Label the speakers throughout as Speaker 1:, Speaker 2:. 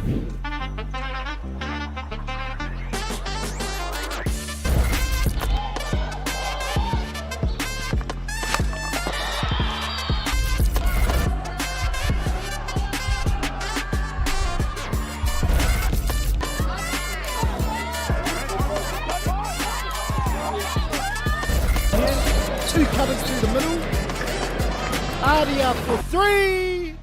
Speaker 1: Two cutters through the middle. Artie up for three.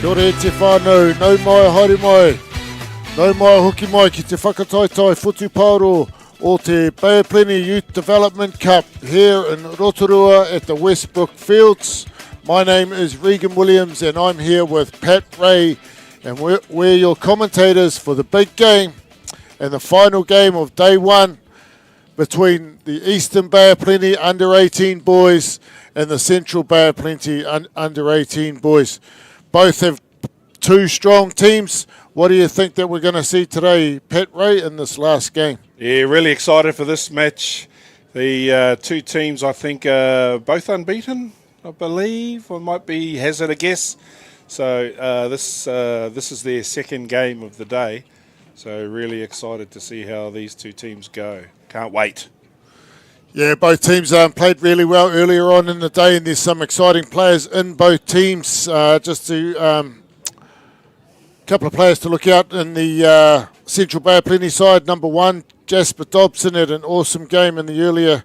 Speaker 1: Kia ora e te whānau, nau mai haere mai, nau mai hoki mai ki te whakataitai whutu pauro o te Bay of Plenty Youth Development Cup here in Rotorua at the Westbrook Fields. My name is Regan Williams and I'm here with Pat Ray and we're your commentators for the big game and the final game of day one between the Eastern Bay of Plenty under 18 boys and the Central Bay of Plenty under 18 boys. Both have two strong teams. What do you think that we're going to see today, Pat Ray, in this last game?
Speaker 2: Yeah, really excited for this match. The two teams, I think, are both unbeaten, I believe. I might be hazard a guess. So this is their second game of the day. So really excited to see how these two teams go. Can't wait.
Speaker 1: Yeah, both teams played really well earlier on in the day, and there's some exciting players in both teams. Just to couple of players to look out in the Central Bay of Plenty side. Number one, Jasper Dobson had an awesome game in the earlier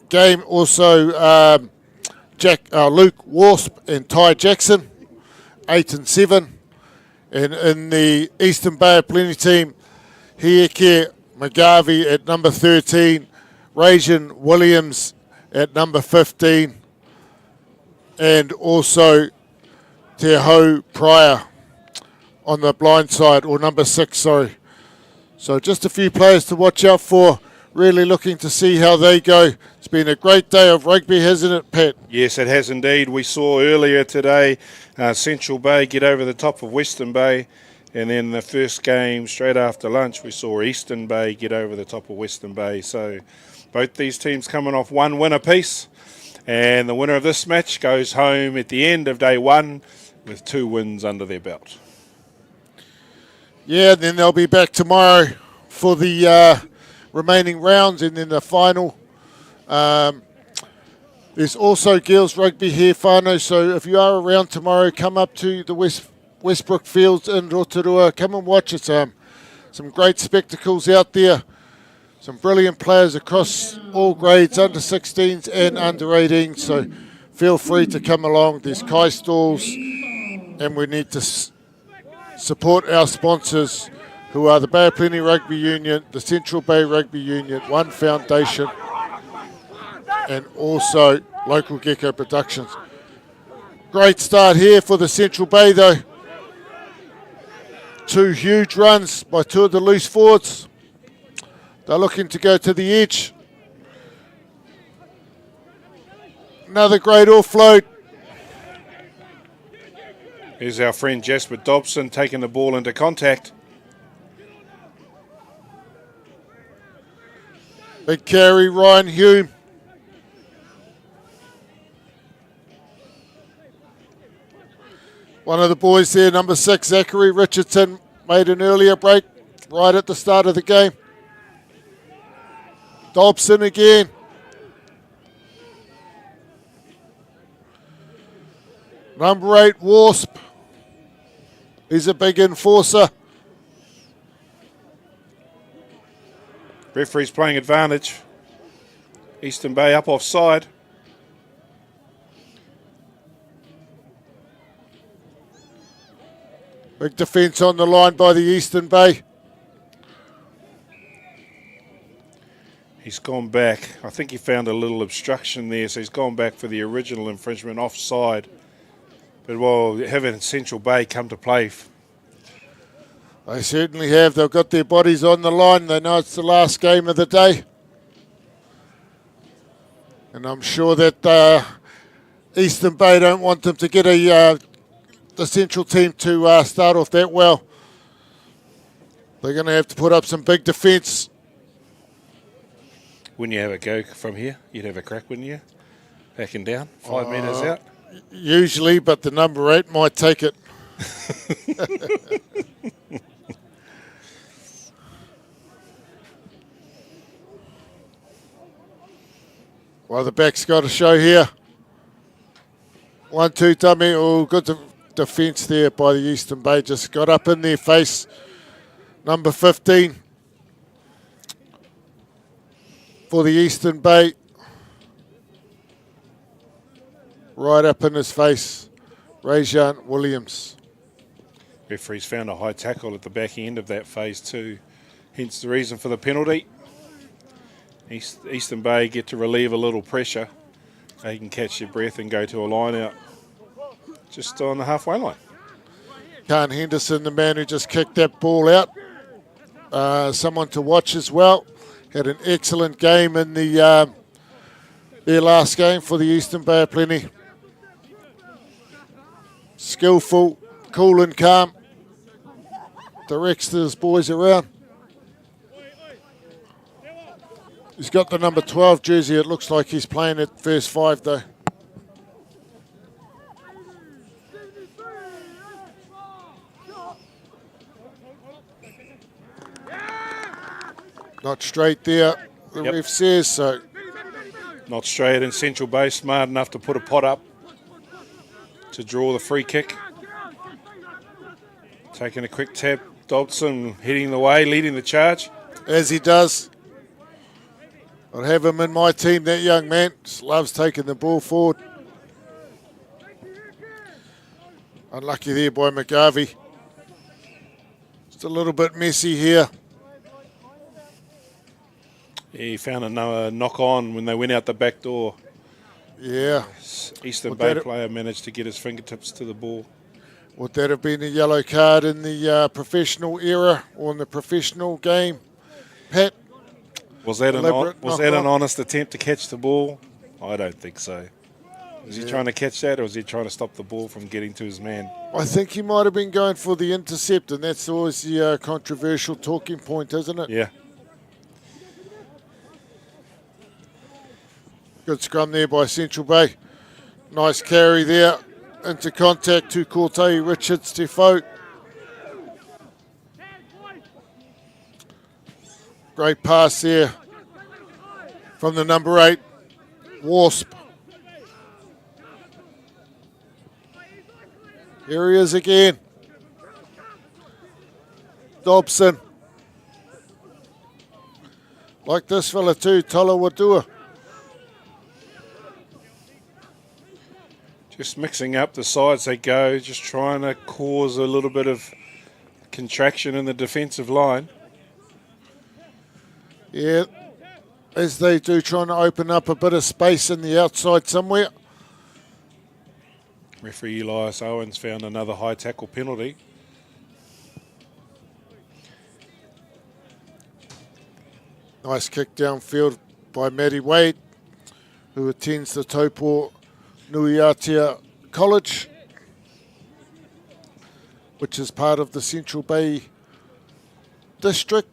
Speaker 1: game. Also, Luke Wasp and Ty Jackson, 8 and 7. And in the Eastern Bay of Plenty team, Hieke McGarvey at number 13, Rajan Williams at number 15, and also Te Hau Pryor on the blind side, or number 6, sorry. So just a few players to watch out for. Really looking to see how they go. It's been a great day of rugby, hasn't it, Pat?
Speaker 2: Yes, it has indeed. We saw earlier today Central Bay get over the top of Western Bay. And then the first game, straight after lunch, we saw Eastern Bay get over the top of Western Bay. So both these teams coming off one win apiece. And the winner of this match goes home at the end of day one with 2 wins under their belt.
Speaker 1: Yeah, then they'll be back tomorrow for the remaining rounds and then the final. There's also girls rugby here, whānau. So if you are around tomorrow, come up to the Westbrook Fields in Rotorua. Come and watch it. Some great spectacles out there. Some brilliant players across all grades, under 16s and under 18s. So feel free to come along. There's Kai stalls, and we need to support our sponsors, who are the Bay of Plenty Rugby Union, the Central Bay Rugby Union, One Foundation, and also Local Gecko Productions. Great start here for the Central Bay, though. 2 huge runs by 2 of the loose forwards. They're looking to go to the edge. Another great offload.
Speaker 2: Here's our friend Jasper Dobson taking the ball into contact.
Speaker 1: Big carry, Ryan Hume. One of the boys there, number 6, Zachary Richardson, made an earlier break right at the start of the game. Dobson again. Number 8, Wasp. He's a big enforcer.
Speaker 2: Referee's playing advantage. Eastern Bay up offside.
Speaker 1: Big defence on the line by the Eastern Bay.
Speaker 2: He's gone back. I think he found a little obstruction there, so he's gone back for the original infringement offside. But well, having Central Bay come to play.
Speaker 1: They certainly have. They've got their bodies on the line. They know it's the last game of the day. And I'm sure that Eastern Bay don't want them to get the Central team to start off that well. They're going to have to put up some big defence.
Speaker 2: Wouldn't you have a go from here? You'd have a crack, wouldn't you? Back and down, 5 metres out.
Speaker 1: Usually, but the number 8 might take it. Well, the back's got a show here. 1-2 dummy. Oh, good defence there by the Eastern Bay. Just got up in their face. Number 15 for the Eastern Bay. Right up in his face. Rajan Williams.
Speaker 2: Referee's found a high tackle at the back end of that phase 2. Hence the reason for the penalty. Eastern Bay get to relieve a little pressure. They can catch their breath and go to a line out just on the halfway line.
Speaker 1: Khan Henderson, the man who just kicked that ball out. Someone to watch as well. Had an excellent game in their last game for the Eastern Bay of Plenty. Skillful, cool and calm. Directs his boys around. He's got the number 12 jersey. It looks like he's playing at first 5 though. Not straight there, the ref says so.
Speaker 2: Not straight, and Central Bay smart enough to put a pot up to draw the free kick. Taking a quick tap, Dobson heading the way, leading the charge.
Speaker 1: As he does. I'd have him in my team, that young man. Just loves taking the ball forward. Unlucky there by McGarvey. Just a little bit messy here.
Speaker 2: Yeah, he found another knock on when they went out the back door.
Speaker 1: Yeah.
Speaker 2: Eastern Bay player managed to get his fingertips to the ball.
Speaker 1: Would that have been a yellow card in the professional era or in the professional game, Pat?
Speaker 2: Was that an honest attempt to catch the ball? I don't think so. Was he trying to catch that, or was he trying to stop the ball from getting to his man?
Speaker 1: I think he might have been going for the intercept, and that's always the controversial talking point, isn't it?
Speaker 2: Yeah.
Speaker 1: Good scrum there by Central Bay. Nice carry there into contact to Cortei Richards to Foe. Great pass there from the number 8, Wasp. Here he is again. Dobson. Like this fella too, Tala Wadua.
Speaker 2: Just mixing up the sides they go, just trying to cause a little bit of contraction in the defensive line.
Speaker 1: Yeah, as they do, trying to open up a bit of space in the outside somewhere.
Speaker 2: Referee Elias Owens found another high tackle penalty.
Speaker 1: Nice kick downfield by Matty Wade, who attends the Taupo Nuiatia College, which is part of the Central Bay district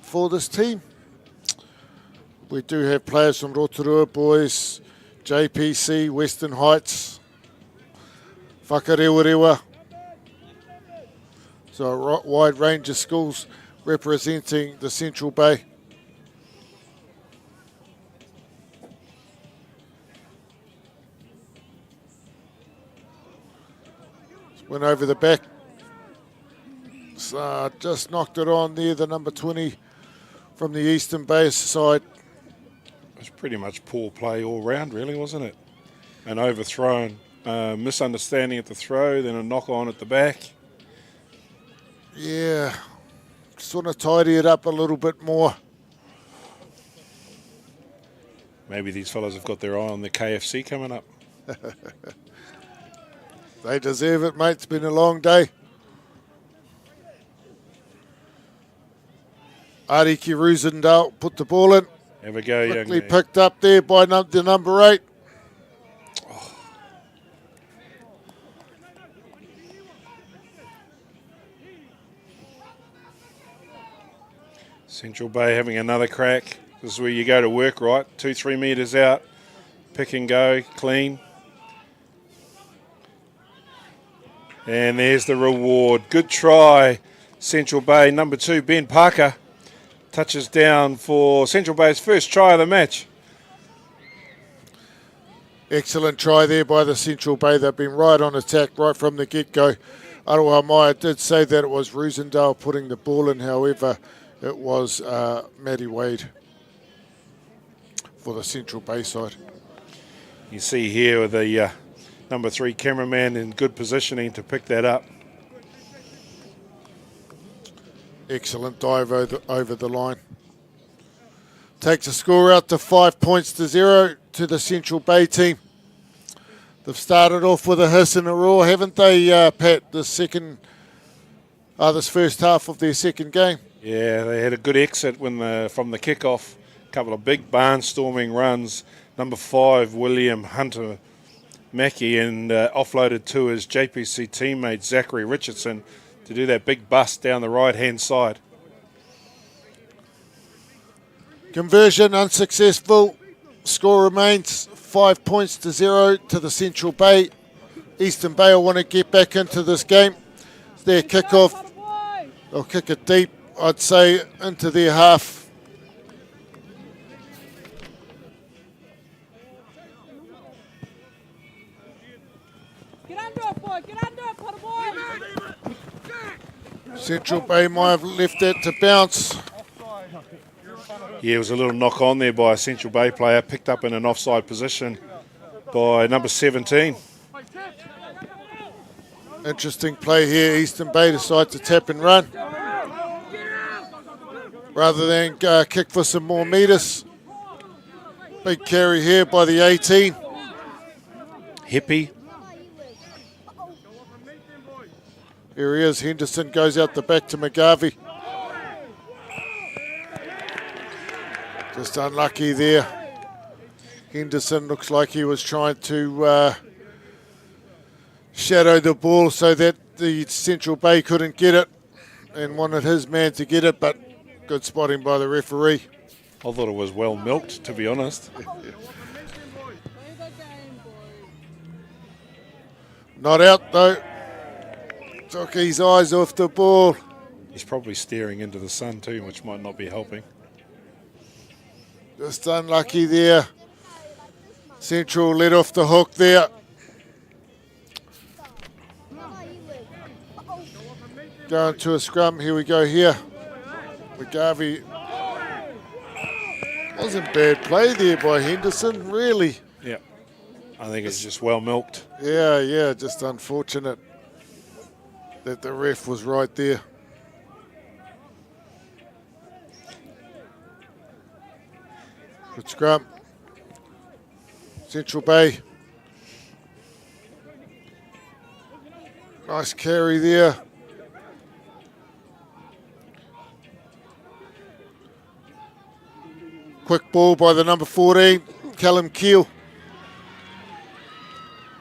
Speaker 1: for this team. We do have players from Rotorua Boys, JPC, Western Heights, Whakarewarewa. So a wide range of schools representing the Central Bay. Went over the back. So just knocked it on there, the number 20 from the Eastern Bay side.
Speaker 2: It was pretty much poor play all round, really, wasn't it? An overthrown, misunderstanding at the throw, then a knock on at the back.
Speaker 1: Yeah, just want to tidy it up a little bit more.
Speaker 2: Maybe these fellas have got their eye on the KFC coming up.
Speaker 1: They deserve it, mate. It's been a long day. Ariki Rosendale put the ball in.
Speaker 2: Have a go, young
Speaker 1: Quickly
Speaker 2: man.
Speaker 1: picked up there by the number 8.
Speaker 2: Central Bay having another crack. This is where you go to work, right? 2-3 metres out. Pick and go, clean. And there's the reward. Good try, Central Bay. Number 2, Ben Parker, touches down for Central Bay's first try of the match.
Speaker 1: Excellent try there by the Central Bay. They've been right on attack right from the get-go. Aroha Maya did say that it was Rosendale putting the ball in. However, it was Matty Wade for the Central Bay side.
Speaker 2: You see here with the number 3 cameraman in good positioning to pick that up.
Speaker 1: Excellent dive over the line. Takes the score out to 5-0 to the Central Bay team. They've started off with a hiss and a roar, haven't they, Pat, this first half of their second game?
Speaker 2: Yeah, they had a good exit from the kickoff. A couple of big barnstorming runs. Number 5, William Hunter Mackey, and offloaded to his JPC teammate, Zachary Richardson, to do that big bust down the right-hand side.
Speaker 1: Conversion unsuccessful. Score remains 5-0 to the Central Bay. Eastern Bay will want to get back into this game. It's their kickoff. They'll kick it deep, I'd say, into their half.
Speaker 3: Get under it, boy. Get under it, put boy.
Speaker 1: Central Bay might have left that to bounce.
Speaker 2: Yeah, it was a little knock on there by a Central Bay player, picked up in an offside position by number 17.
Speaker 1: Interesting play here. Eastern Bay decide to tap and run rather than kick for some more metres. Big carry here by the 18.
Speaker 2: Hippie.
Speaker 1: Here he is. Henderson goes out the back to McGarvey. Just unlucky there. Henderson looks like he was trying to shadow the ball so that the Central Bay couldn't get it and wanted his man to get it, but good spotting by the referee.
Speaker 2: I thought it was well milked, to be honest.
Speaker 1: Not out though. Took his eyes off the ball.
Speaker 2: He's probably staring into the sun too, which might not be helping.
Speaker 1: Just unlucky there. Central let off the hook there. Going to a scrum. Here we go here. McGarvey. Wasn't bad play there by Henderson, really.
Speaker 2: Yeah, I think it's just well milked.
Speaker 1: Yeah, just unfortunate that the ref was right there. Good scrum. Central Bay. Nice carry there. Quick ball by the number 14, Callum Keel.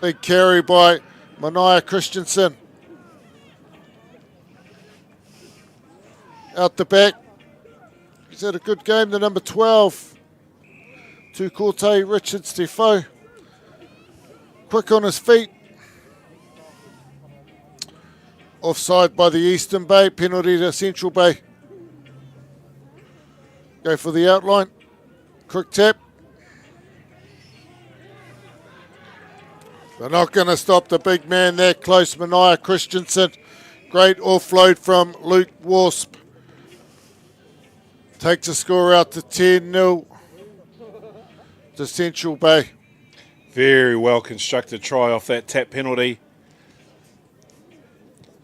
Speaker 1: Big carry by Mania Christensen. Out the back. He's had a good game, the number 12. Tukorte Richards Defoe. Quick on his feet. Offside by the Eastern Bay, penalty to Central Bay. Go for the outline. Quick tap. They're not going to stop the big man that close, Mania Christensen. Great offload from Luke Wasp. Takes the score out to 10-0 to Central Bay.
Speaker 2: Very well constructed try off that tap penalty.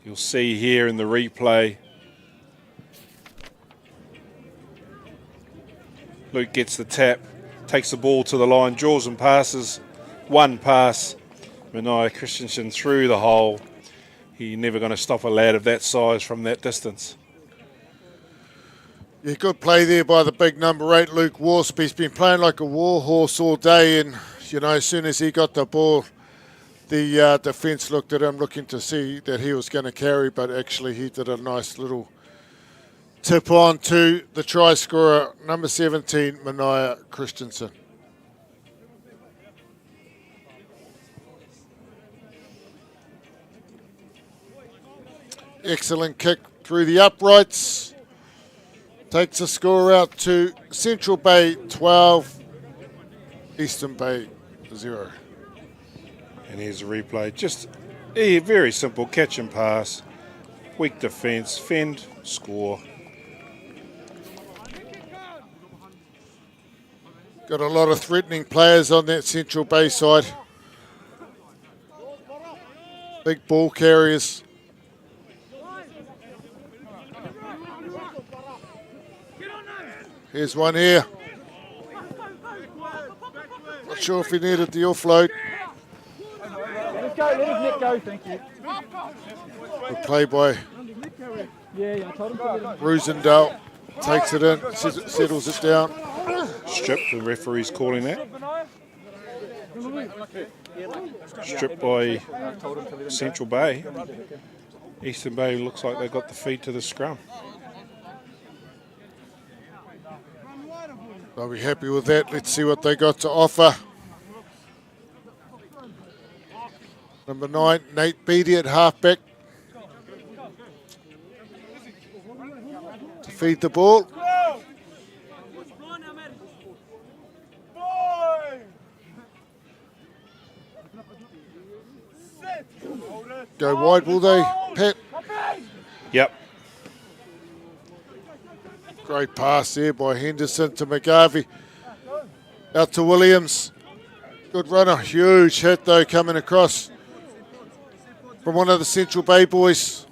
Speaker 2: You'll see here in the replay. Luke gets the tap, takes the ball to the line, draws and passes. One pass, Mania Christensen through the hole. He's never going to stop a lad of that size from that distance.
Speaker 1: Yeah, good play there by the big number 8, Luke Wasp. He's been playing like a war horse all day, and, you know, as soon as he got the ball, the defence looked at him looking to see that he was going to carry, but actually he did a nice little tip on to the try scorer, number 17, Mania Christensen. Excellent kick through the uprights. Takes the score out to Central Bay 12, Eastern Bay 0.
Speaker 2: And here's a replay. Just a very simple catch and pass. Weak defence, fend, score.
Speaker 1: Got a lot of threatening players on that Central Bay side. Big ball carriers. Here's one here. Not sure if he needed the offload.
Speaker 4: Let's go, let his net go, thank you.
Speaker 1: Good play by
Speaker 4: Yeah, I told him to
Speaker 1: Rosendale. Takes it in, settles it down.
Speaker 2: Strip, the referee's calling that. Strip by Central Bay. Eastern Bay looks like they've got the feed to the scrum.
Speaker 1: I'll be happy with that. Let's see what they got to offer. Number 9, Nate Beattie at halfback. To feed the ball. Go wide, will they, Pat?
Speaker 2: Yep.
Speaker 1: Great pass there by Henderson to McGarvey. Out to Williams. Good runner. Huge hit, though, coming across from one of the Central Bay boys.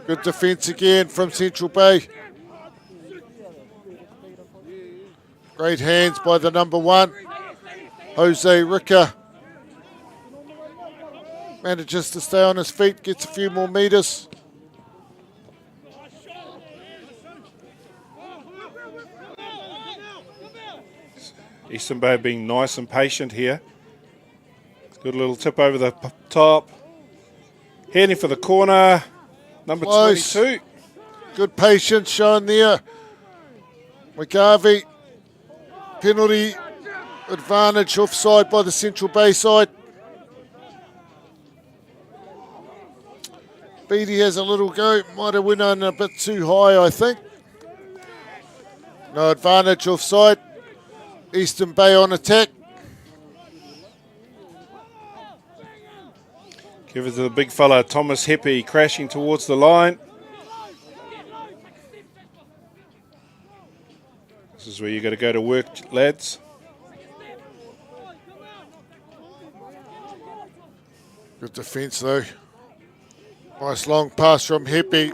Speaker 1: Good defence again from Central Bay. Great hands by the number 1, Jose Ricker. Manages to stay on his feet, gets a few more metres.
Speaker 2: Eastern Bay being nice and patient here. Good little tip over the top. Heading for the corner, number
Speaker 1: Close.
Speaker 2: 22.
Speaker 1: Good patience shown there. McGarvey, penalty advantage offside by the Central Bay side. Beattie has a little go, might have went on a bit too high, I think. No advantage offside. Eastern Bay on attack.
Speaker 2: Give it to the big fella, Thomas Heppy, crashing towards the line. This is where you got to go to work, lads.
Speaker 1: Good defence though. Nice long pass from Heppy.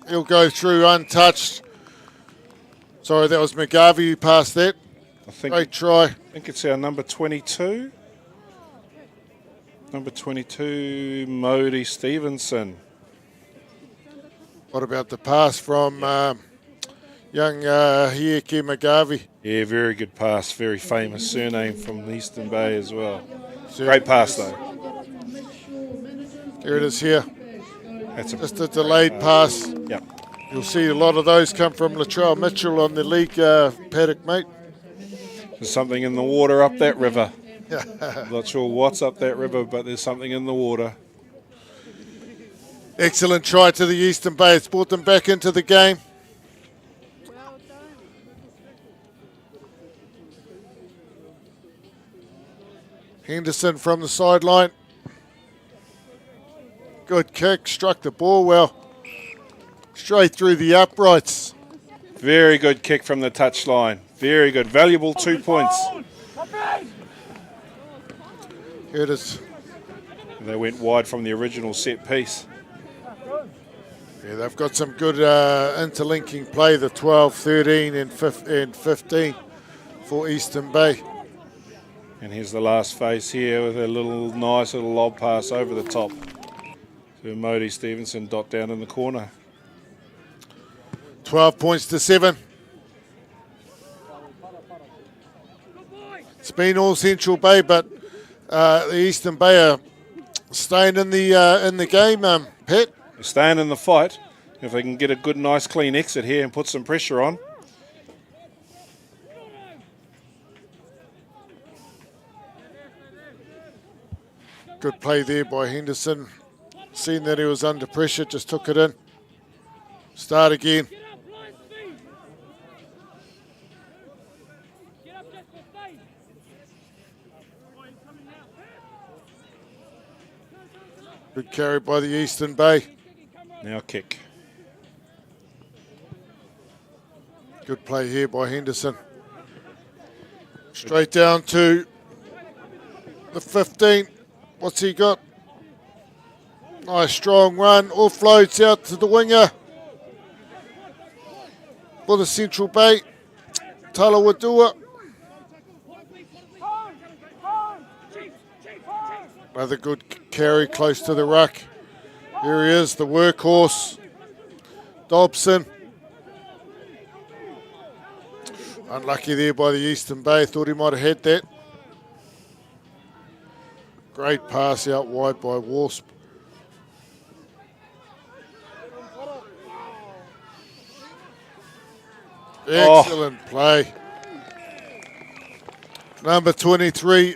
Speaker 1: He'll go through untouched. Sorry, that was McGarvey who passed that. Great try.
Speaker 2: I think it's our number 22. Number 22, Modi Stevenson.
Speaker 1: What about the pass from young Hieke McGarvey?
Speaker 2: Yeah, very good pass. Very famous surname from Eastern Bay as well. Great pass though.
Speaker 1: Here it is here.
Speaker 2: That's
Speaker 1: Just a delayed pass.
Speaker 2: Yep.
Speaker 1: You'll see a lot of those come from Latrell Mitchell on the league paddock, mate.
Speaker 2: There's something in the water up that river. Not sure what's up that river, but there's something in the water.
Speaker 1: Excellent try to the Eastern Bay. It's brought them back into the game. Henderson from the sideline. Good kick, struck the ball well. Straight through the uprights.
Speaker 2: Very good kick from the touchline. Very good. Valuable 2 points.
Speaker 1: Here it is.
Speaker 2: They went wide from the original set piece.
Speaker 1: Yeah, they've got some good interlinking play, the 12, 13 and 15 for Eastern Bay.
Speaker 2: And here's the last phase here with a nice little lob pass over the top to Modi Stevenson, dot down in the corner.
Speaker 1: 12 points to 7. It's been all Central Bay, but the Eastern Bay are staying in the game, Pat.
Speaker 2: They're staying in the fight. If they can get a good, nice, clean exit here and put some pressure on.
Speaker 1: Good play there by Henderson. Seeing that he was under pressure, just took it in. Start again. Good carry by the Eastern Bay.
Speaker 2: Now kick.
Speaker 1: Good play here by Henderson. Straight down to the 15. What's he got? Nice strong run. Offloads out to the winger for the Central Bay. Talawadua. Another good carry close to the ruck. Here he is, the workhorse. Dobson. Unlucky there by the Eastern Bay. Thought he might have had that. Great pass out wide by Wasp. Excellent play. Number 23,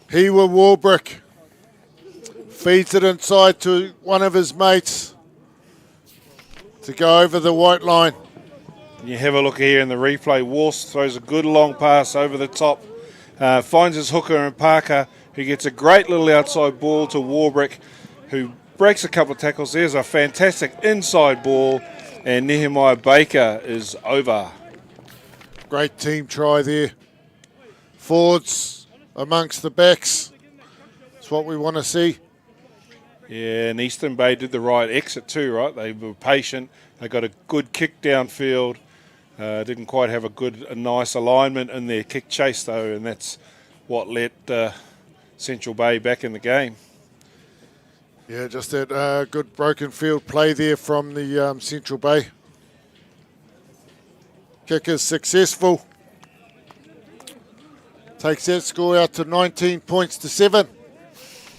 Speaker 1: Hewa Warbrick. Feeds it inside to one of his mates to go over the white line.
Speaker 2: You have a look here in the replay. Wasp throws a good long pass over the top. Finds his hooker and Parker, who gets a great little outside ball to Warbrick, who breaks a couple of tackles. There's a fantastic inside ball, and Nehemiah Baker is over.
Speaker 1: Great team try there. Forwards amongst the backs. That's what we want to see.
Speaker 2: Yeah, and Eastern Bay did the right exit too, right? They were patient. They got a good kick downfield. Didn't quite have a nice alignment in their kick chase though, and that's what let Central Bay back in the game.
Speaker 1: Yeah, just that good broken field play there from the Central Bay. Kick is successful. Takes that score out to 19 points to 7.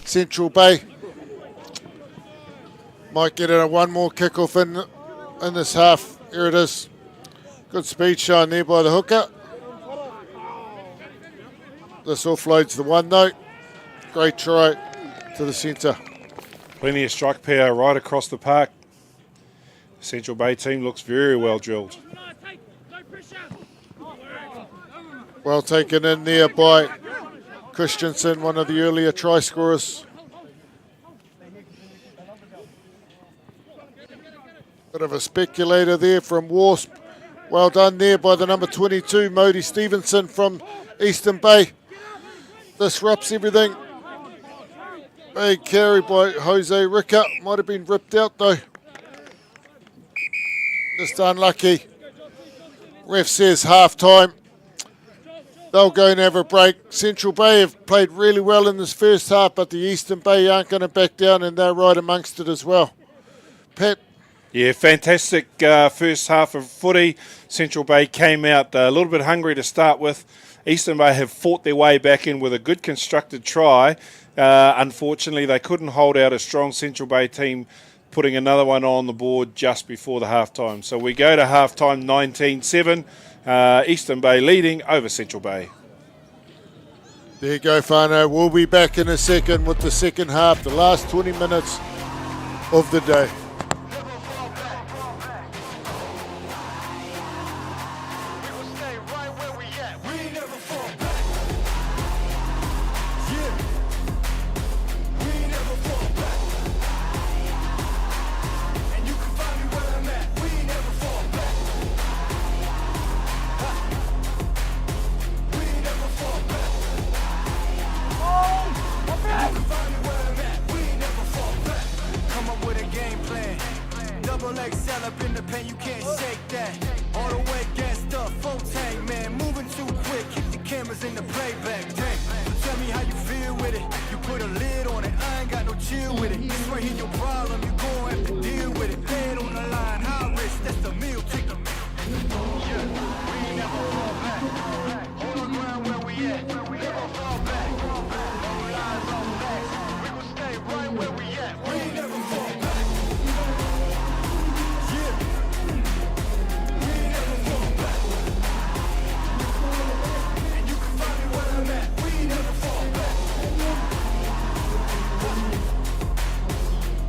Speaker 1: Central Bay might get one more kickoff in this half. Here it is. Good speed shown there by the hooker. This offloads the one though. Great try to the centre.
Speaker 2: Plenty of strike power right across the park. The Central Bay team looks very well drilled.
Speaker 1: Well taken in there by Christensen, one of the earlier try scorers. Bit of a speculator there from Wasp. Well done there by the number 22, Modi Stevenson from Eastern Bay. Disrupts everything. Big carry by Jose Ricker. Might have been ripped out though. Just unlucky. Ref says half time. They'll go and have a break. Central Bay have played really well in this first half, but the Eastern Bay aren't going to back down, and they're right amongst it as well. Pat?
Speaker 2: Yeah, fantastic first half of footy. Central Bay came out a little bit hungry to start with. Eastern Bay have fought their way back in with a good constructed try. Unfortunately, they couldn't hold out a strong Central Bay team, putting another one on the board just before the halftime. So we go to halftime 19-7. Eastern Bay leading over Central Bay.
Speaker 1: There you go, Whānau. We'll be back in a second with the second half, the last 20 minutes of the day.
Speaker 5: Come up with a game plan. All up in the pen, you can't shake that. All the way gassed up, full tank, man. Moving too quick, keep the cameras in the playback. Dang, so tell me how you feel with it. You put a lid on it, I ain't got no chill with it. This right here your problem, you gon' have to deal with it. Dead on the line, high risk, that's the meal ticket. Yeah, we ain't never fall back. Hold on ground where we at, we never fall back. No lies, no facts, we gon' stay right where we at. We ain't never fall back. Yeah, we ain't never fall back. And you can find me where I'm at. We ain't never fall back.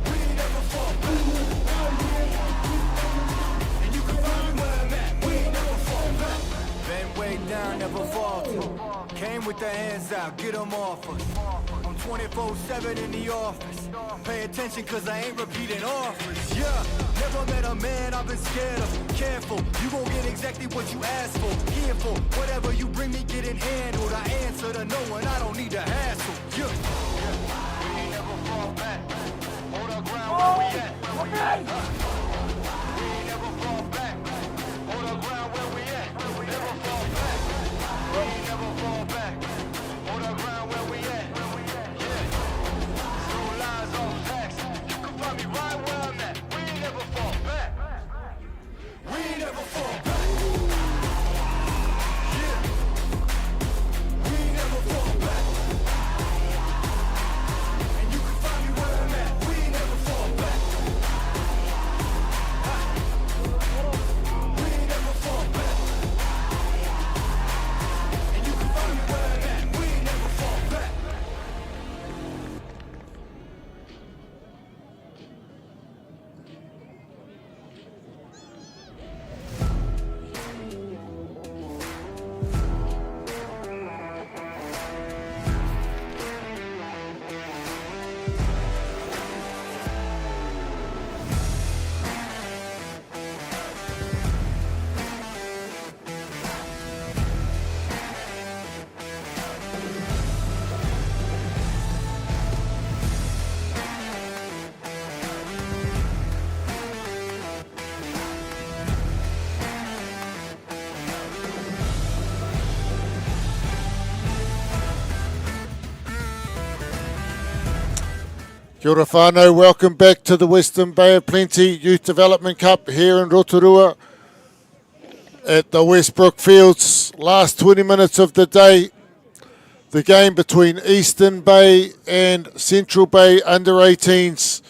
Speaker 5: We ain't never fall back. And you can find me where I'm at. We ain't never fall back. Been way down, never falter. Came with the hands out, get them off us. I'm 24/7 in the office. Pay attention cause I ain't repeating offers. Yeah, never met a man I've been scared of. Careful, you gon' get exactly what you asked for. Here for whatever you bring me, getting handled. I answer to no one, I don't need to hassle. Yeah, we ain't never fall back. Hold our ground where we at. We ain't never fall back. Hold our ground where we at. We never fall back. We ain't never fall back. Hold our ground where we at. Yeah. No lies, all facts. You can find me right where I'm at. We ain't never fall back. We ain't never fall back. Yeah. We ain't never fall back. And you can find me where I'm at. We ain't never fall back. We ain't never fall back. And you can find me where I'm at. We ain't never fall back.
Speaker 1: Kia ora whānau, welcome back to the Western Bay of Plenty Youth Development Cup here in Rotorua at the Westbrook Fields. Last 20 minutes of the day, the game between Eastern Bay and Central Bay under-18s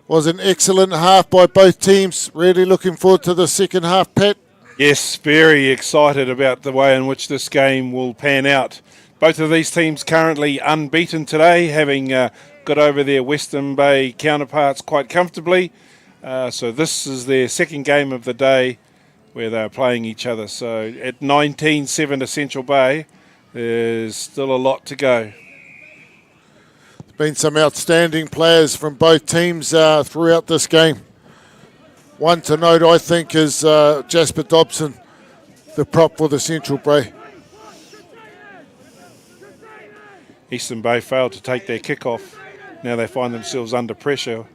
Speaker 1: was an excellent half by both teams. Really looking forward to the second half, Pat.
Speaker 2: Yes, very excited about the way in which this game will pan out. Both of these teams currently unbeaten today, having got over their Western Bay counterparts quite comfortably. So this is their second game of the day where they're playing each other. So at 19-7 to Central Bay, there's still a lot to go.
Speaker 1: There's been some outstanding players from both teams throughout this game. One to note, I think, is Jasper Dobson, the prop for the Central Bay.
Speaker 2: Eastern Bay failed to take their kick-off. Now they find themselves under pressure.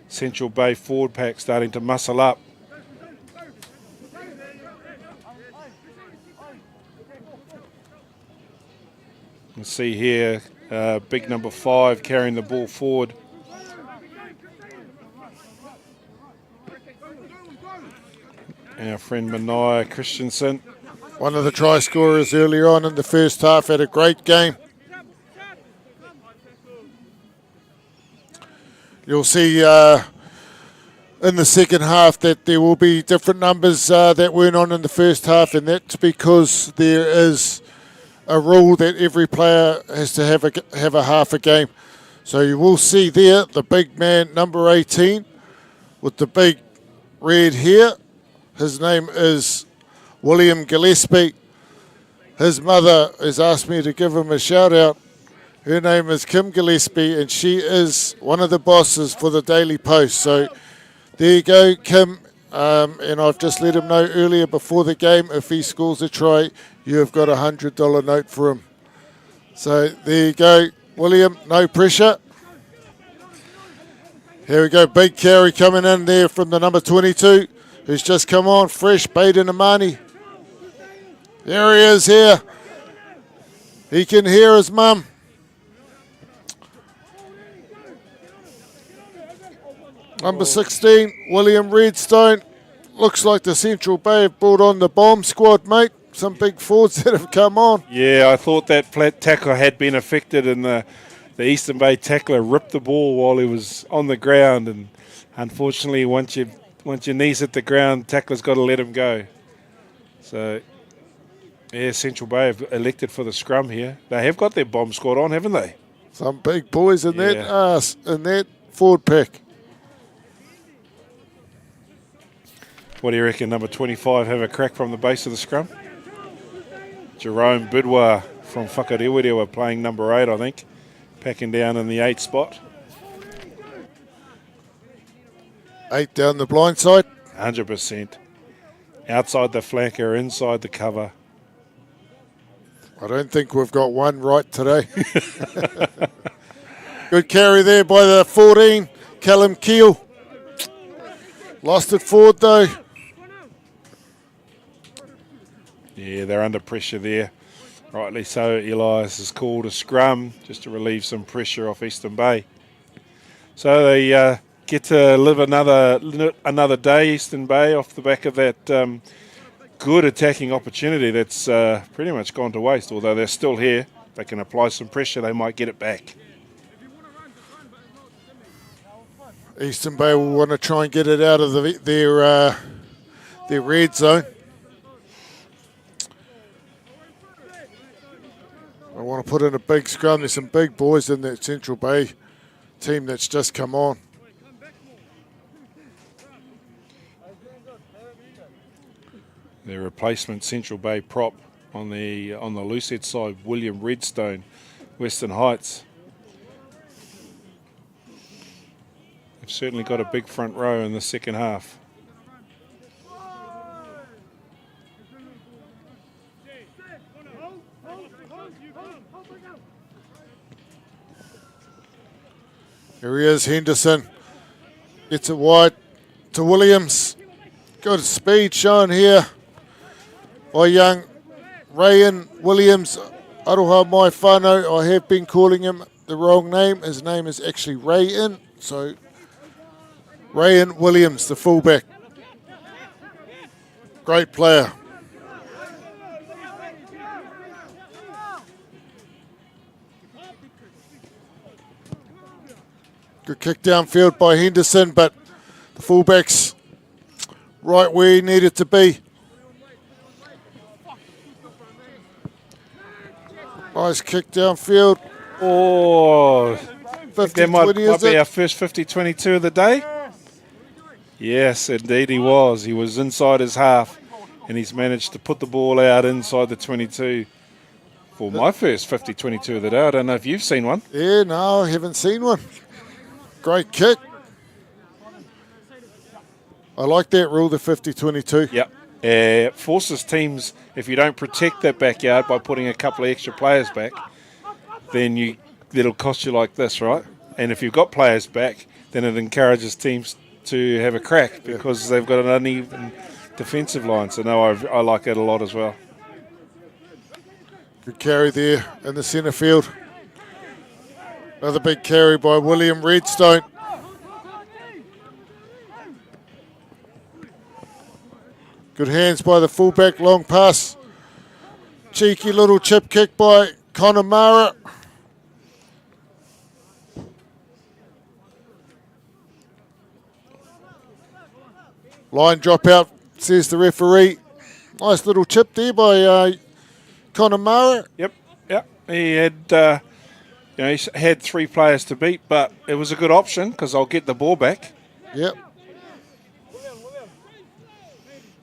Speaker 2: Central Bay forward pack starting to muscle up. You can see here, big number 5 carrying the ball forward. Our friend Mania Christensen.
Speaker 1: One of the try scorers earlier on in the first half, had a great game. You'll see in the second half that there will be different numbers that weren't on in the first half, and that's because there is a rule that every player has to have a half a game. So you will see there the big man, number 18, with the big red hair. His name is William Gillespie. His mother has asked me to give him a shout out. Her name is Kim Gillespie, and she is one of the bosses for the Daily Post. So there you go, Kim. And I've just let him know earlier before the game, if he scores a try, you have got a $100 note for him. So there you go, William, no pressure. Here we go, big carry coming in there from the number 22. who's just come on fresh, Baden Amani. There he is here. He can hear his mum. Number 16, William Redstone. Looks like the Central Bay have brought on the bomb squad, mate. Some big forwards that have come on.
Speaker 2: Yeah, I thought that tackle had been affected, and the Eastern Bay tackler ripped the ball while he was on the ground, and unfortunately once your knees hit the ground, tackler's got to let him go. So, yeah, Central Bay have elected for the scrum here. They have got their bomb squad on, haven't they?
Speaker 1: Some big boys in that forward pack.
Speaker 2: What do you reckon, number 25 have a crack from the base of the scrum? Jerome Bidwa from Whakarewarewa playing number 8, I think. Packing down in the 8 spot.
Speaker 1: 8 down the blind side.
Speaker 2: 100%. Outside the flanker, inside the cover.
Speaker 1: I don't think we've got one right today. Good carry there by the 14, Callum Keel. Lost it forward though.
Speaker 2: Yeah, they're under pressure there. Rightly so, Elias has called a scrum just to relieve some pressure off Eastern Bay. So they get to live another day, Eastern Bay, off the back of that good attacking opportunity that's pretty much gone to waste. Although they're still here, if they can apply some pressure, they might get it back.
Speaker 1: Eastern Bay will want to try and get it out of their red zone. I want to put in a big scrum. There's some big boys in that Central Bay team that's just come on.
Speaker 2: Their replacement Central Bay prop on the loosehead side, William Redstone, Western Heights. They've certainly got a big front row in the second half.
Speaker 1: Here he is, Henderson. Gets it wide to Williams. Good speed shown here by young Rayan Williams. Aroha mai whānau. I have been calling him the wrong name. His name is actually Rayan. So, Rayan Williams, the fullback. Great player. Good kick downfield by Henderson, but the fullback's right where he needed to be. Nice kick downfield.
Speaker 2: Oh,
Speaker 1: 50,
Speaker 2: that might
Speaker 1: 20, is
Speaker 2: be
Speaker 1: it?
Speaker 2: our first 50-22 of the day. Yes, indeed he was. He was inside his half, and he's managed to put the ball out inside the 22 for my first 50-22 of the day. I don't know if you've seen one.
Speaker 1: Yeah, no, I haven't seen one. Great kick. I like that rule, the 50-22.
Speaker 2: Yep. Forces teams, if you don't protect that backyard by putting a couple of extra players back, then it'll cost you like this, right? And if you've got players back, then it encourages teams to have a crack because they've got an uneven defensive line. So, no, I like it a lot as well.
Speaker 1: Good carry there in the centre field. Another big carry by William Redstone. Good hands by the fullback, long pass. Cheeky little chip kick by Connemara. Line drop out, says the referee. Nice little chip there by Connemara.
Speaker 2: Yep. He had, he had 3 players to beat, but it was a good option because I'll get the ball back.
Speaker 1: Yep.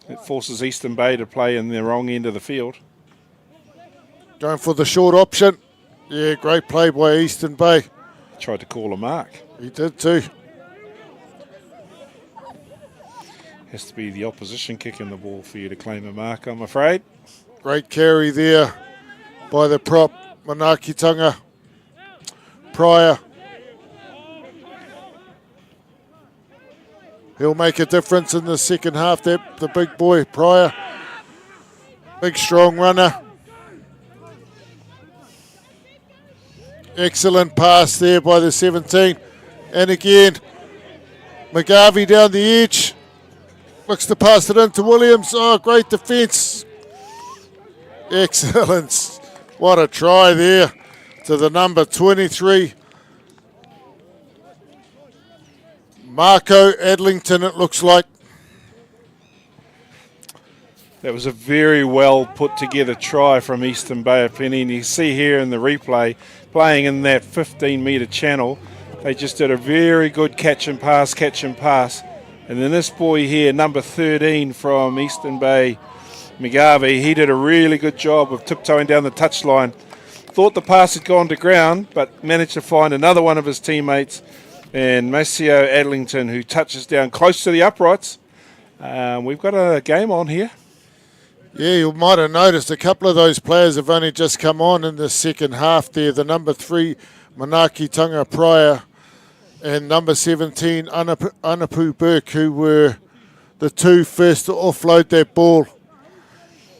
Speaker 2: It forces Eastern Bay to play in the wrong end of the field.
Speaker 1: Going for the short option. Yeah, great play by Eastern Bay.
Speaker 2: Tried to call a mark.
Speaker 1: He did too.
Speaker 2: Has to be the opposition kicking the ball for you to claim a mark, I'm afraid.
Speaker 1: Great carry there by the prop, Manakitanga Pryor. He'll make a difference in the second half. The big boy, Pryor. Big, strong runner. Excellent pass there by the 17. And again, McGarvey down the edge. Looks to pass it into Williams. Oh, great defence. Excellent. What a try there to the number 23. Marco Adlington, it looks like.
Speaker 2: That was a very well put together try from Eastern Bay of Plenty. And you see here in the replay, playing in that 15-metre channel, they just did a very good catch and pass. And then this boy here, number 13 from Eastern Bay, McGarvey, he did a really good job of tiptoeing down the touchline. Thought the pass had gone to ground, but managed to find another one of his teammates, and Maceo Adlington, who touches down close to the uprights. We've got a game on here.
Speaker 1: Yeah, you might have noticed a couple of those players have only just come on in the second half there. The number 3, Manaki Tunga Pryor, and number 17, Anapu Burke, who were the two first to offload that ball.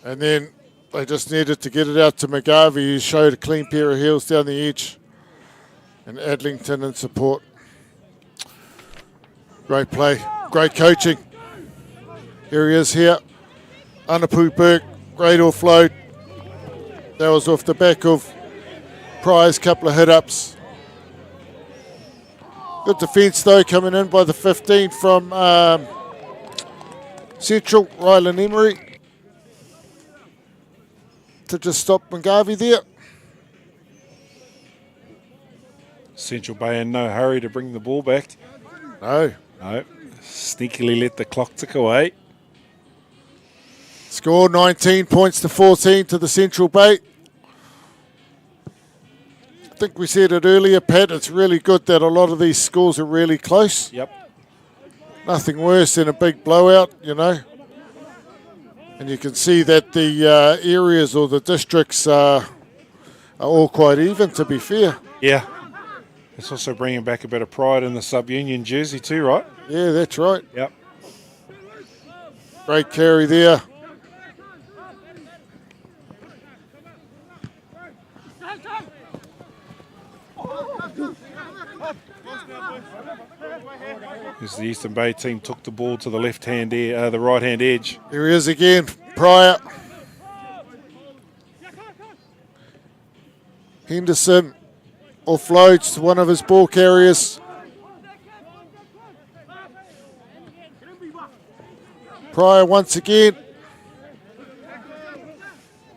Speaker 1: And then they just needed to get it out to McGarvey, who showed a clean pair of heels down the edge. And Adlington in support. Great play, great coaching. Here he is here. Anapu Burke, great offload. That was off the back of Pryor's couple of hit-ups. Good defence though, coming in by the 15 from Central, Rylan Emery. To just stop McGarvey there.
Speaker 2: Central Bay in no hurry to bring the ball back.
Speaker 1: No.
Speaker 2: Sneakily let the clock tick away.
Speaker 1: Score 19 points to 14 to the Central Bay. I think we said it earlier, Pat, it's really good that a lot of these scores are really close.
Speaker 2: Yep.
Speaker 1: Nothing worse than a big blowout, you know. And you can see that the areas or the districts are all quite even, to be fair.
Speaker 2: Yeah. It's also bringing back a bit of pride in the sub-union jersey too, right?
Speaker 1: Yeah, that's right.
Speaker 2: Yep.
Speaker 1: Great carry there.
Speaker 2: As the Eastern Bay team took the ball to the left-hand, the right-hand edge.
Speaker 1: Here he is again, Pryor. Henderson offloads to one of his ball carriers. Pryor once again.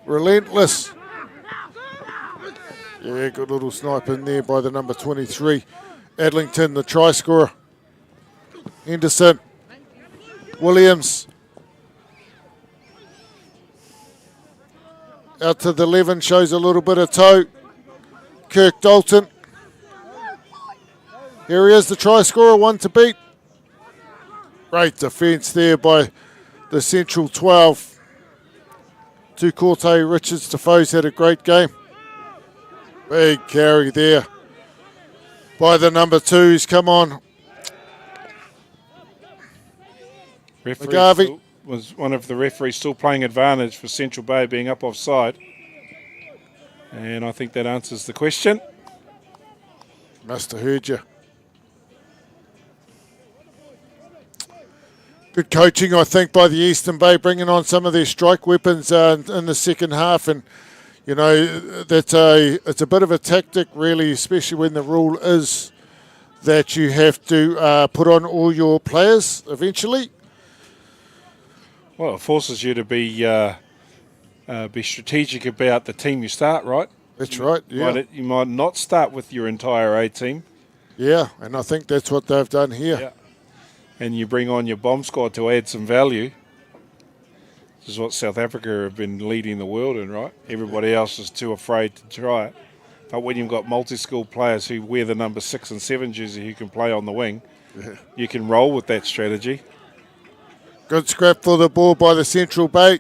Speaker 1: Relentless. Yeah, good little snipe in there by the number 23. Adlington, the try scorer. Henderson. Williams. Out to the 11, shows a little bit of toe. Kirk Dalton. Here he is, the try scorer, one to beat. Great defence there by the Central 12. Tukorte, Richards, Defoe's had a great game. Big carry there by the number 2s. Come on. McGarvey.
Speaker 2: Was one of the referees still playing advantage for Central Bay being up offside? And I think that answers the question.
Speaker 1: Must have heard you. Good coaching, I think, by the Eastern Bay, bringing on some of their strike weapons in the second half. And, you know, it's a bit of a tactic, really, especially when the rule is that you have to put on all your players eventually.
Speaker 2: Well, it forces you to be strategic about the team you start, right?
Speaker 1: That's right, yeah.
Speaker 2: You might not start with your entire A team.
Speaker 1: Yeah, and I think that's what they've done here.
Speaker 2: Yeah. And you bring on your bomb squad to add some value. This is what South Africa have been leading the world in, right? Everybody else is too afraid to try it. But when you've got multi-skilled players who wear the number 6 and 7 jersey who can play on the wing, you can roll with that strategy.
Speaker 1: Good scrap for the ball by the Central Bay.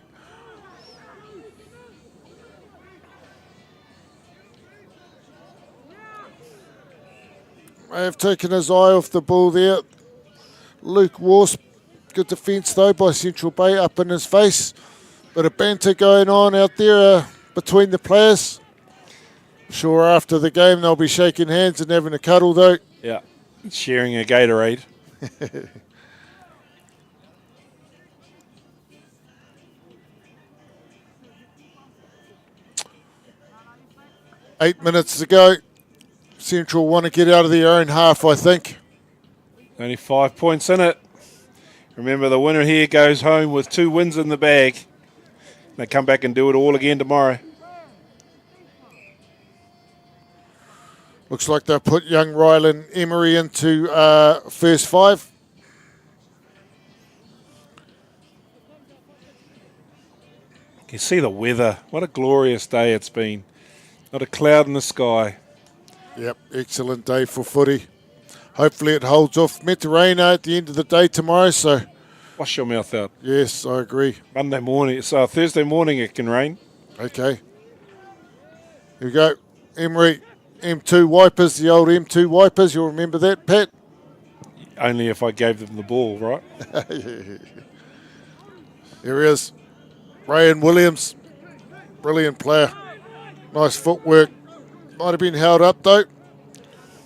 Speaker 1: May have taken his eye off the ball there. Luke Wasp. Good defence though by Central Bay up in his face. Bit of banter going on out there between the players. Sure, after the game they'll be shaking hands and having a cuddle though.
Speaker 2: Yeah, sharing a Gatorade.
Speaker 1: 8 minutes to go. Central want to get out of their own half, I think.
Speaker 2: Only 5 points in it. Remember, the winner here goes home with 2 wins in the bag. They come back and do it all again tomorrow.
Speaker 1: Looks like they've put young Rylan Emery into first 5.
Speaker 2: You can see the weather. What a glorious day it's been. Not a cloud in the sky.
Speaker 1: Yep, excellent day for footy. Hopefully it holds off. Meant to rain at the end of the day tomorrow, so
Speaker 2: Wash your mouth out.
Speaker 1: yes, I agree.
Speaker 2: Monday morning, so Thursday morning it can rain.
Speaker 1: Okay. Here we go. Emery, M2 wipers, the old M2 wipers. You'll remember that, Pat?
Speaker 2: Only if I gave them the ball, right?
Speaker 1: Here he is. Ryan Williams. Brilliant player. Nice footwork. Might have been held up though.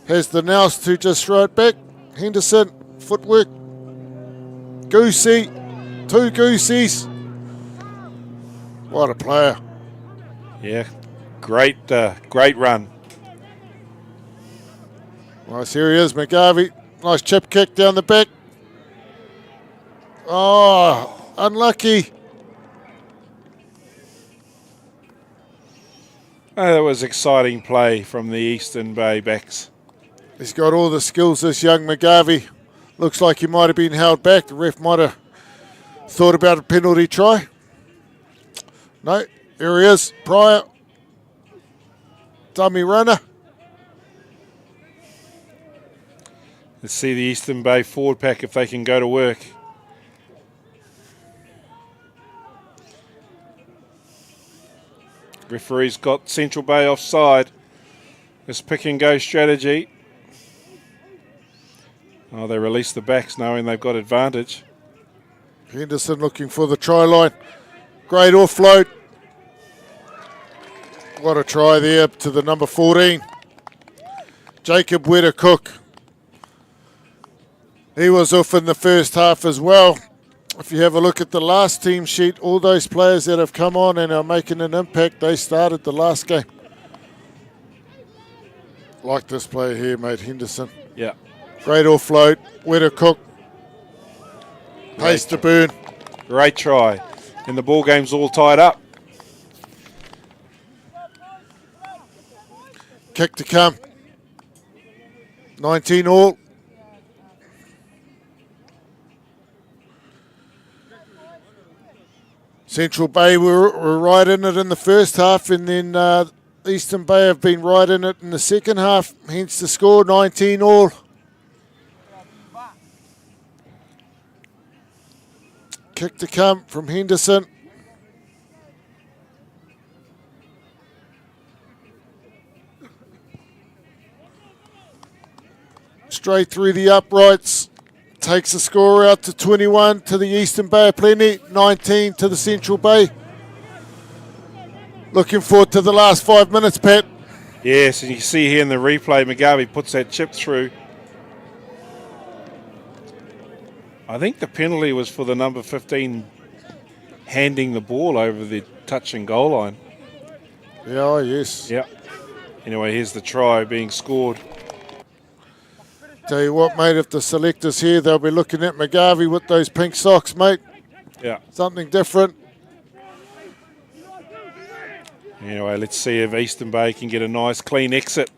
Speaker 1: Has the nous to just throw it back. Henderson, footwork. Goosey. 2 Goosies. What a player.
Speaker 2: Yeah, great run.
Speaker 1: Nice, here he is, McGarvey. Nice chip kick down the back. Oh, unlucky.
Speaker 2: Oh, that was exciting play from the Eastern Bay backs.
Speaker 1: He's got all the skills, this young McGarvey. Looks like he might have been held back. The ref might have thought about a penalty try. No, here he is. Pryor. Dummy runner.
Speaker 2: Let's see the Eastern Bay forward pack if they can go to work. Referee's got Central Bay offside. This pick and go strategy. Oh, they release the backs knowing they've got advantage.
Speaker 1: Henderson looking for the try line. Great offload. What a try there to the number 14. Jacob Wedder-Cook. He was off in the first half as well. If you have a look at the last team sheet, all those players that have come on and are making an impact, they started the last game. Like this player here, mate, Henderson.
Speaker 2: Yeah.
Speaker 1: Great offload. Wedder-Cook. Pace to burn.
Speaker 2: Great try. And the ball game's all tied up.
Speaker 1: Kick to come. 19 all. Central Bay were right in it in the first half, and then Eastern Bay have been right in it in the second half, hence the score, 19 all. Kick to come from Henderson. Straight through the uprights. Takes the score out to 21 to the Eastern Bay of Plenty, 19 to the Central Bay. Looking forward to the last 5 minutes, Pat.
Speaker 2: Yes, and you can see here in the replay, McGarvey puts that chip through. I think the penalty was for the number 15 handing the ball over the touch and goal line.
Speaker 1: Yeah, oh, yes.
Speaker 2: Yep. Anyway, here's the try being scored.
Speaker 1: Tell you what, mate, if the selectors here, they'll be looking at McGarvey with those pink socks, mate.
Speaker 2: Yeah.
Speaker 1: Something different.
Speaker 2: Anyway, let's see if Eastern Bay can get a nice clean exit.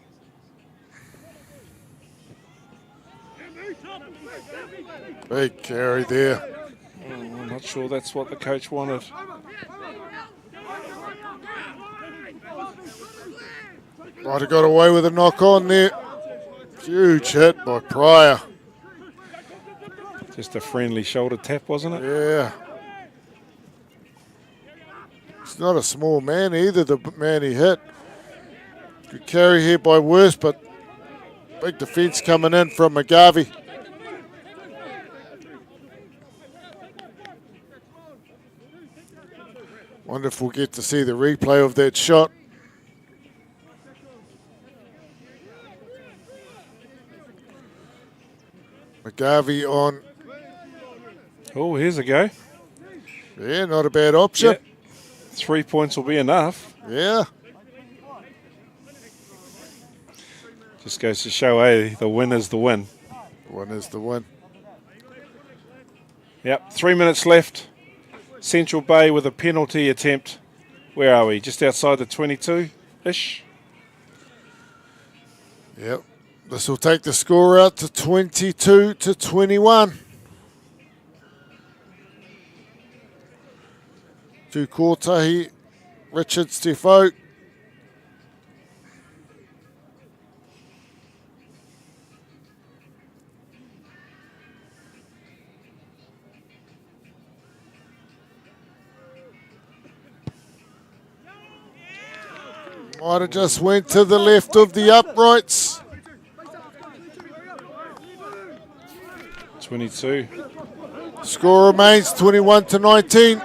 Speaker 1: Big carry there.
Speaker 2: I'm not sure that's what the coach wanted.
Speaker 1: Might have got away with a knock on there. Huge hit by Pryor.
Speaker 2: Just a friendly shoulder tap, wasn't it?
Speaker 1: Yeah. He's not a small man either, the man he hit. Good carry here by Worst, but big defence coming in from McGarvey. Wonder if we'll get to see the replay of that shot. McGarvey on.
Speaker 2: Oh, here's a go.
Speaker 1: Yeah, not a bad option.
Speaker 2: Yeah. 3 points will be enough.
Speaker 1: Yeah.
Speaker 2: Just goes to show, hey, the win is the win.
Speaker 1: One is the win.
Speaker 2: Yep, 3 minutes left. Central Bay with a penalty attempt. Where are we? Just outside the 22-ish?
Speaker 1: Yep. This will take the score out to 22-21. To Kotahi, Richard Stefo. Might have just went to the left of the uprights.
Speaker 2: 22.
Speaker 1: Score remains 21-19.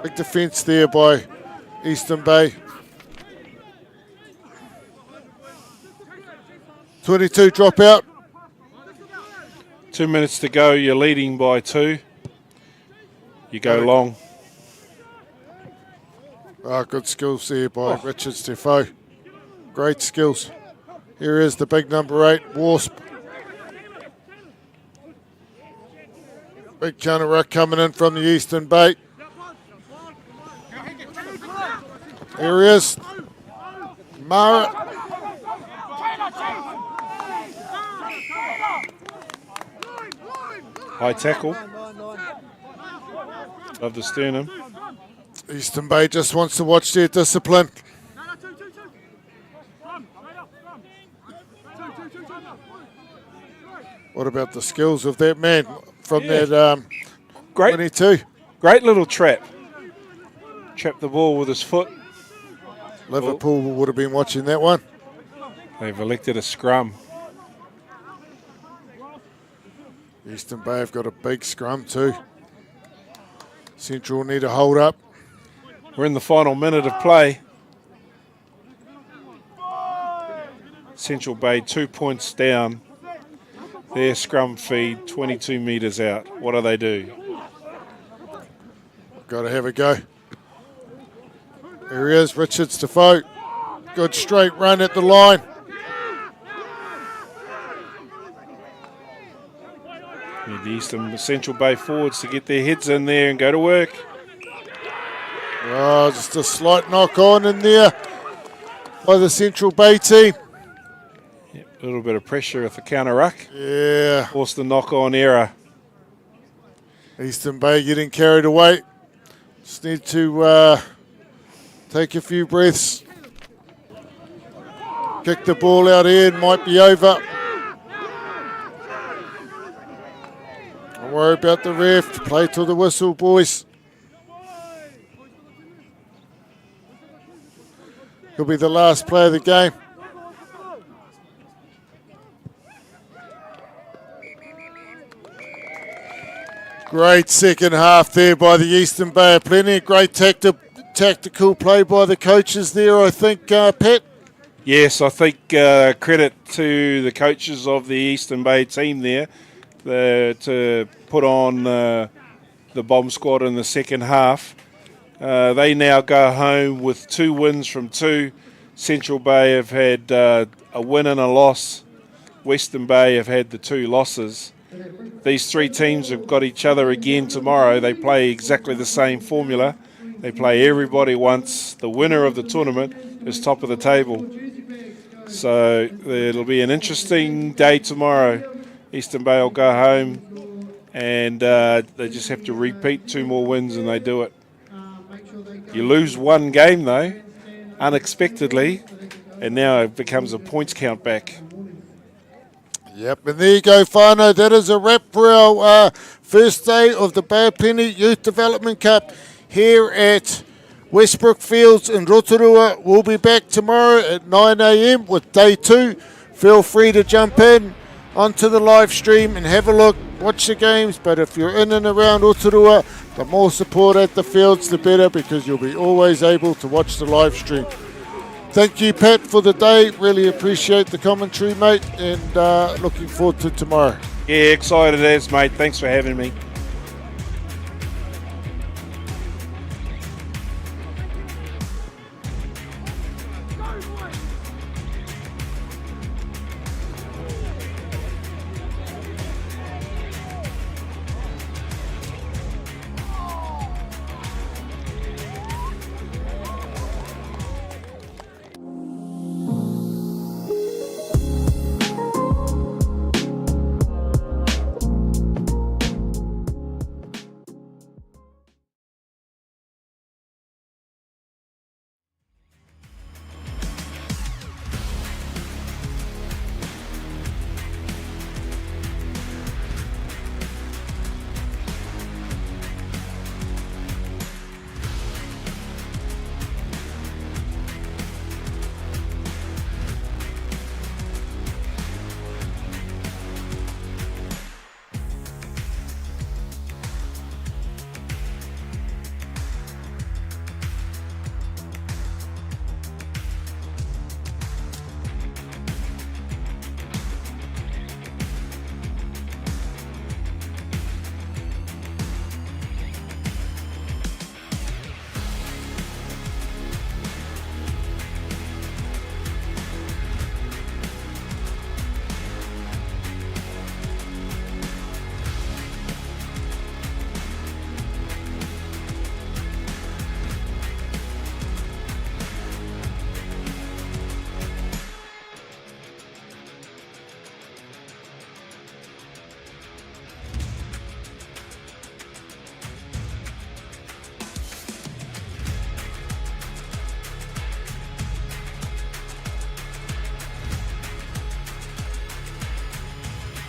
Speaker 1: Big defence there by Eastern Bay. 22 drop out.
Speaker 2: 2 minutes to go. You're leading by 2. You go long.
Speaker 1: Good skills there by Richard Stefo. Great skills. Here is the big number 8, Wasp. Big counter ruck coming in from the Eastern Bay. Here he is. Mara.
Speaker 2: High tackle. Love the sternum.
Speaker 1: Eastern Bay just wants to watch their discipline. What about the skills of that man from that
Speaker 2: Great.
Speaker 1: 22?
Speaker 2: Great little trap. Trapped the ball with his foot.
Speaker 1: Liverpool would have been watching that one.
Speaker 2: They've elected a scrum.
Speaker 1: Eastern Bay have got a big scrum too. Central need to hold up.
Speaker 2: We're in the final minute of play. Central Bay 2 points down. Their scrum feed 22 metres out. What do they do?
Speaker 1: Got to have a go. There he is, Richard Stefo. Good straight run at the line.
Speaker 2: Need the Eastern Central Bay forwards to get their heads in there and go to work.
Speaker 1: Oh, just a slight knock on in there by the Central Bay team.
Speaker 2: A little bit of pressure with the counter ruck.
Speaker 1: Yeah.
Speaker 2: Forced the knock on error.
Speaker 1: Eastern Bay getting carried away. Just need to take a few breaths. Kick the ball out here, it might be over. Don't worry about the ref. Play till the whistle, boys. He'll be the last play of the game. Great second half there by the Eastern Bay. Plenty of great tactical play by the coaches there, I think, Pat.
Speaker 2: Yes, I think credit to the coaches of the Eastern Bay team there to put on the bomb squad in the second half. They now go home with 2 wins from 2. Central Bay have had a win and a loss. Western Bay have had the 2 losses. These 3 teams have got each other again tomorrow. They play exactly the same formula. They play everybody once. The winner of the tournament is top of the table. So it'll be an interesting day tomorrow. Eastern Bay will go home and they just have to repeat 2 more wins and they do it. You lose 1 game though, unexpectedly, and now it becomes a points count back.
Speaker 1: Yep, and there you go, whānau. That is a wrap for our first day of the Bay of Plenty Youth Development Cup here at Westbrook Fields in Rotorua. We'll be back tomorrow at 9 a.m. with day 2. Feel free to jump in onto the live stream and have a look, watch the games. But if you're in and around Uturua, the more support at the fields, the better, because you'll be always able to watch the live stream. Thank you, Pat, for the day. Really appreciate the commentary, mate, and looking forward to tomorrow.
Speaker 2: Yeah, excited as, mate. Thanks for having me.
Speaker 3: Go, boy.